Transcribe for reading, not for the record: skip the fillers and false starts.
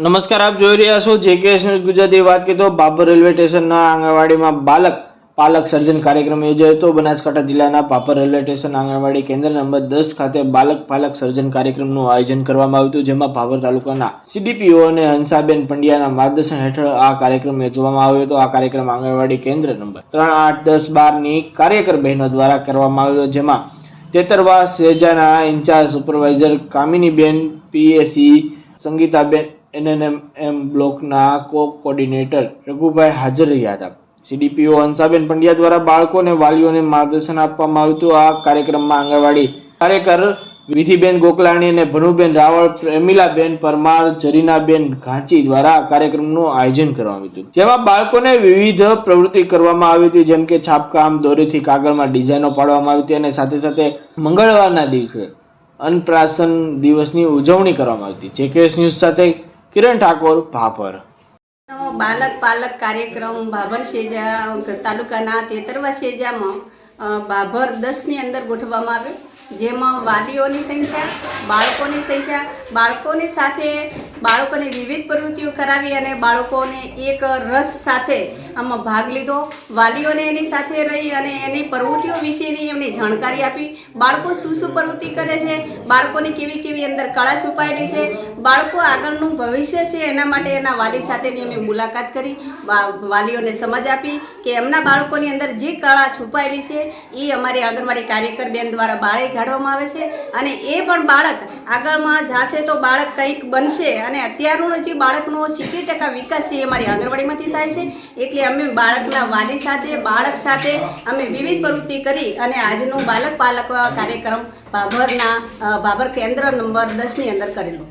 નમસ્કાર, આપ જોઈ રહ્યા છો જેકેએસ ન્યૂઝ ગુજરાતી. વાત કરીએ તો ભાભર રેલવે સ્ટેશનના આંગણવાડીમાં બાલક પાલક સર્જન કાર્યક્રમ યોજાયો હતો. બનાસકાંઠા જિલ્લાના ભાભર રેલવે સ્ટેશન આંગણવાડી કેન્દ્ર નંબર 10 ખાતે બાલક પાલક સર્જન કાર્યક્રમનું આયોજન કરવામાં આવ્યું હતું, જેમાં ભાભર તાલુકાના સીડીપીઓ અને હંસાબેન પંડ્યાના માર્ગદર્શન હેઠળ આ કાર્યક્રમ યોજવામાં આવ્યો હતો. આ કાર્યક્રમ આંગણવાડી કેન્દ્ર નંબર 3, 8, 10, 12 ની કાર્યકર બહેનો દ્વારા કરવામાં આવ્યો હતો, જેમાં તેતરવા સેજાના in-charge supervisor Kaminiben, PAC Sangitaben, ANM બ્લોકના કોઓર્ડિનેટર રઘુભાઈ હાજર રહ્યા હતા. સીડીપીઓ હંસાબેન પંડ્યા દ્વારા બાળકો અને વાલીઓને માર્ગદર્શન આપવામાં આવ્યું હતું. આ કાર્યક્રમમાં આંગણવાડી કાર્યકર વિધિબેન ગોકલાણી અને ભનુબેન રાવળ, પ્રેમિલાબેન પરમાર, જરીનાબેન ઘાંચી દ્વારા કાર્યક્રમનું આયોજન કરવામાં આવ્યું હતું, જેમાં બાળકોને વિવિધ પ્રવૃત્તિ કરવામાં આવી હતી, જેમ કે છાપકામ, દોરીથી કાગળમાં ડિઝાઇનો પાડવામાં આવી હતી અને સાથે સાથે મંગળવારના દિવસે અન્નપ્રાશન દિવસની ઉજવણી કરવામાં આવી હતી. જેકેએસ ન્યૂઝ સાથે કિરણ ઠાકોર, ભાભર. બાલક પાલક કાર્યક્રમ ભાભર શેજા તાલુકાના તેતરવા શેજામાં ભાભર 10 ની અંદર ગોઠવવામાં આવ્યો, જેમાં વાલીઓની સંખ્યા, બાળકોની સંખ્યા, બાળકોની સાથે બાળકોને વિવિધ પ્રવૃત્તિઓ કરાવી અને બાળકોને એક રસ સાથે આમાં ભાગ લીધો. વાલીઓને એની સાથે રહી અને એની પ્રવૃત્તિઓ વિશેની એમને જાણકારી આપી. બાળકો શું શું પ્રવૃત્તિ કરે છે, બાળકોની કેવી કેવી અંદર કળા છુપાયેલી છે, બાળકો આગળનું ભવિષ્ય છે, એના માટે એના વાલી સાથેની અમે મુલાકાત કરી. વાલીઓને સમજ આપી કે એમના બાળકોની અંદર જે કળા છુપાયેલી છે એ અમારી આંગણવાડી કાર્યકર બેન દ્વારા બાળે કાઢવામાં આવે છે અને એ પણ બાળક આગળમાં જશે તો બાળક કંઈક બનશે અને અત્યારનો જે બાળકનો 70% વિકાસ છે એ અમારી આંગણવાડીમાંથી થાય છે. એટલે અમે બાળકના વાલી સાથે, બાળક સાથે અમે વિવિધ પ્રવૃત્તિ કરી અને આજનો બાલક પાલક કાર્યક્રમ ભાભર કેન્દ્ર નંબર 10 ની અંદર કરેલો.